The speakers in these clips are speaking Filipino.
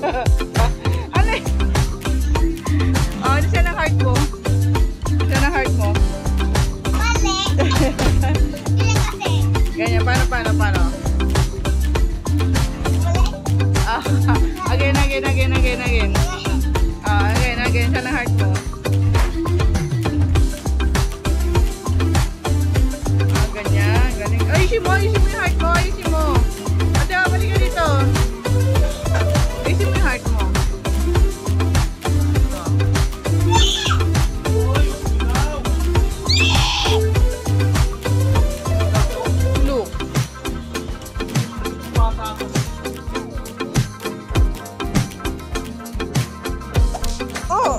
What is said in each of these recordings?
Ano eh? Oh, ano siya ng heart mo? Siya ng heart mo? Mali. Ilan kasi? Ganyan, paano? Ah, again. Ah, again, siya ng heart mo. Ah, ganyan, galing. Ayusin mo yung heart mo, ayusin mo. Ate, balik ka dito. Ayusin mo yung heart mo. Look. Oh,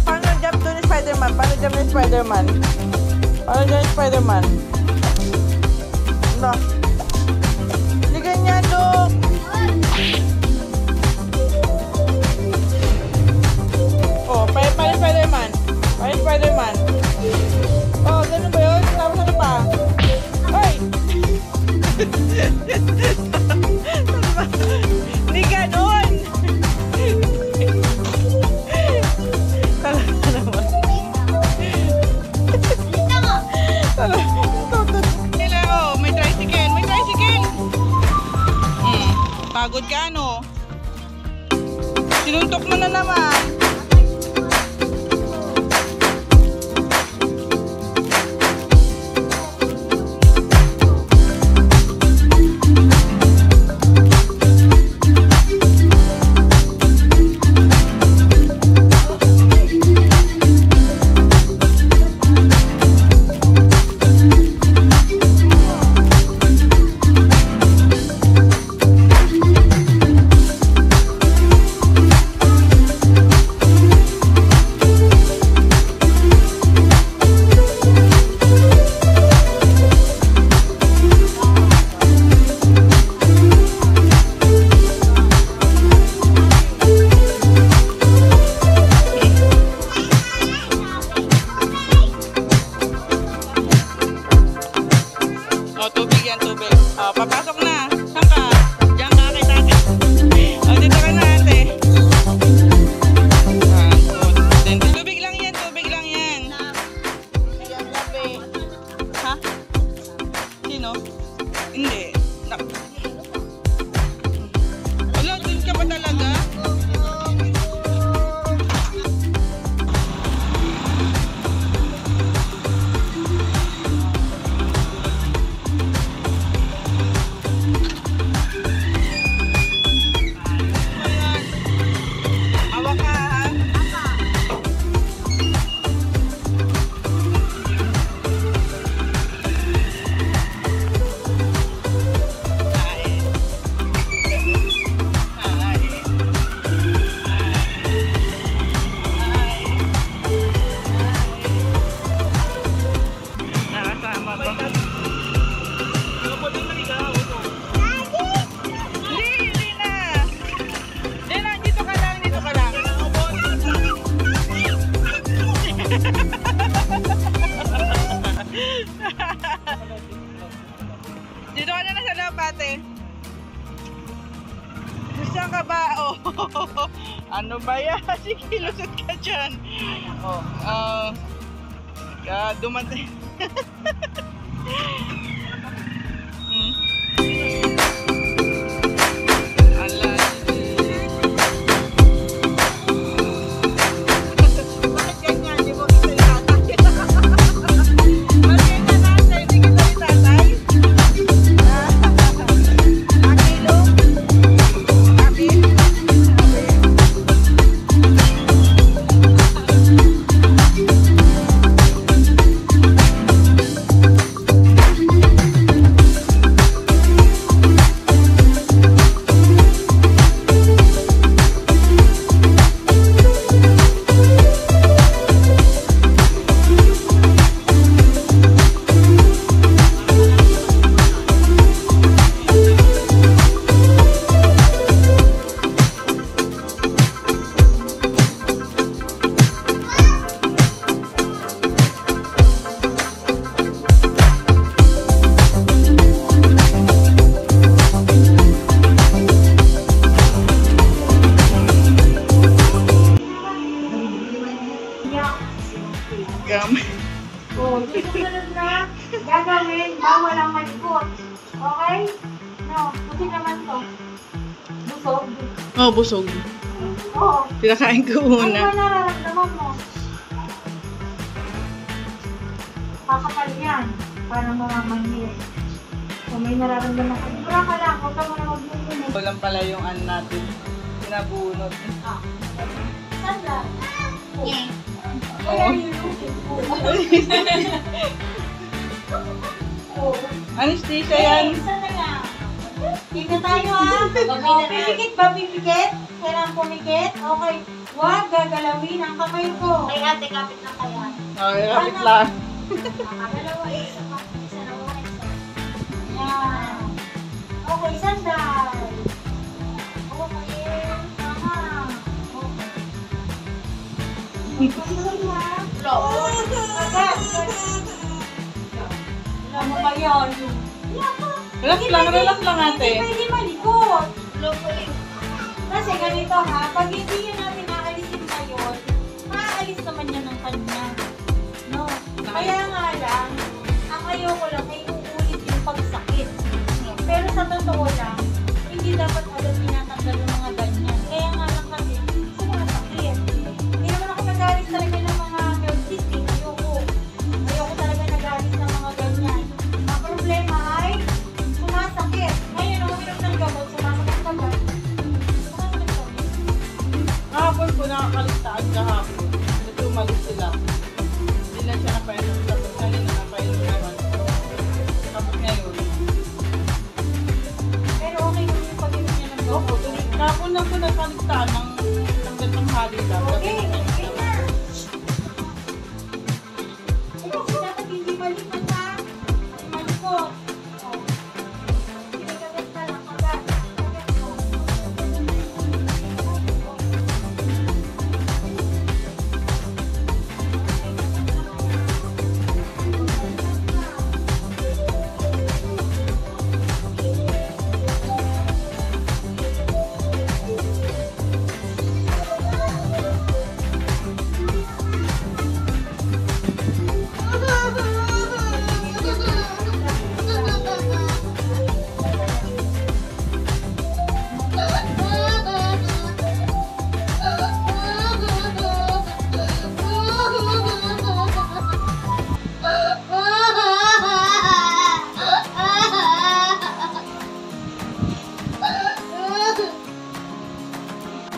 paano jump doon ni Spider-Man? Paano jump ni Spider-Man? No. Hindi ganyan, look. Oh, paano Spider-Man? Paano Spider-Man? Oh, ganun ba yun? Tapos ano pa? Ay! Hindi ganun! Talaga naman. Nila, oh, may tricycle. Pagod ka, ano? Sinuntok mo na naman. Tubig. Oh, papasok na. Saan ka? Diyan ka kay tate. Oh, dito ka na, ate. Ah, good. Tubig lang yan. Ha? Sino? Hindi. Wala, dun ka pa talaga? Dito ka na sa loob, ate. Gusto ka ba? Oh. Ano ba yan? Sige, lusot ka dyan. Oh. Dumatay. umiyak. Gamay. Oh, yung susunod na gagawin, bawal ang malikot. Okay? No, kasi naman to. Busog. Oh, busog. Oo. Pinakain ko Ano ba una. nararamdaman mo? Kakapal yan. Parang mamamangil. So may nararamdaman ka. Bura ka lang. Huwag ka muna magbunod. Walang pala yung ano natin. Pinabunot. Sanda. Oo. Oh. Anesthesia yan. Sanda lang. Tingnan tayo ha. Pumikit ba? Pumikit? Kailangan pumikit? Okay. Huwag gagalawin ang kamay ko. Kay ate, kapit na kaya. Okay, kapit lang. Dalawa, isa pa. Isa na mo. Yan. Okay, sandal. Okay. Tama. Okay. Pagkakas na. Alam mo ba yun? Relax lang ate. Hindi pwede malikot. Kasi ganito ha, pag hindi yun natin naalisin na yun, maaalis naman yan ng kanya. No? Kaya nga lang, ang ayoko lang ay uulit yung pagsakit. Pero sa totoo lang, hindi dapat agad pinatanggal yung mga ganyan. Kaya nga lang kasi, sumasakit. Hindi naman ako nag-alis talaga ng mga health system. Ayoko talaga nag-alis ng mga ganyan. Ang problema ay, sumasakit. Ngayon, uminom ng gamot, sumasakit ka ba? Sumasakit ka ba? Kahapon ko nakakaligtaan kahapon. Kasi umalis sila. Hindi na siya napainom. Tapos kanina napainom naman. Tapos ngayon. Pero okay naman yung pag-inom niya ng gamot. Kahapon lang ko nakaligtaan ng gandang hali lang. Okay, okay na. Kasi dapat hindi malikot ha. Malikot. Oh. Pinagagat ka lang, kagat. Kagat mo.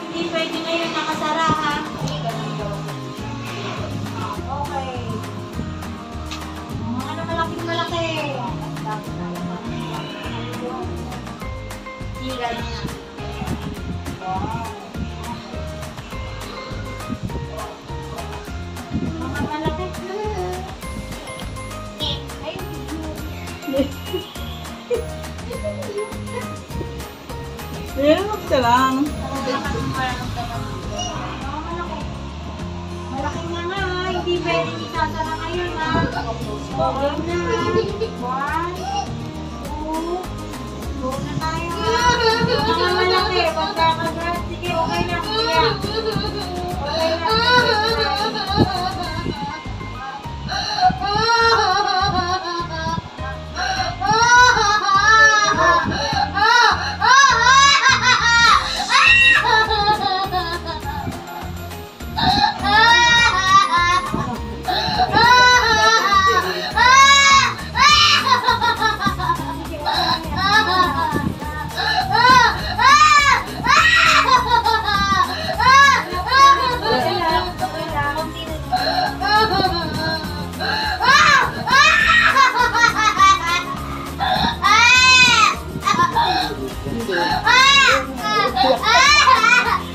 Hindi pwede ngayon nakasara ha. Okay. Mga na malaking malaki. Tira na. Mga malaki. Ay, Relax ka lang. malaki na nga, hindi pwede isasara ngayon ha. Okay na. 1, 2, go na tayo ha. Mga malaki, pagkakagat. Sige, okay na. Kuya. Okay na.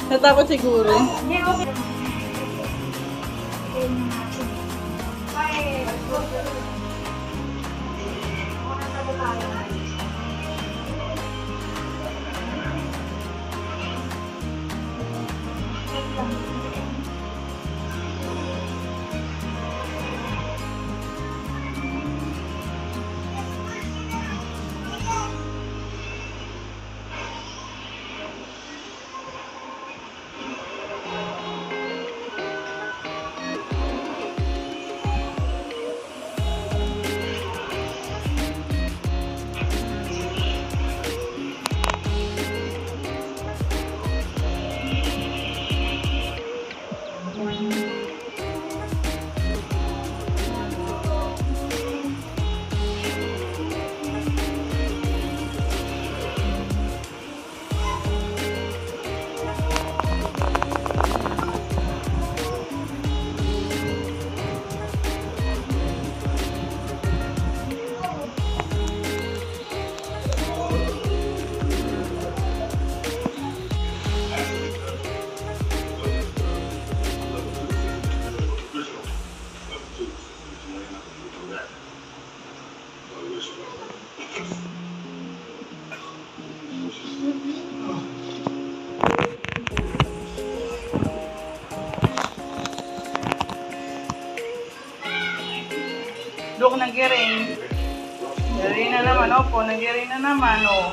Natakot siguro. Hindi, okay. Bye. Look, nag-rain. Nag-rain na naman, opo. Nag-rain na naman, oh.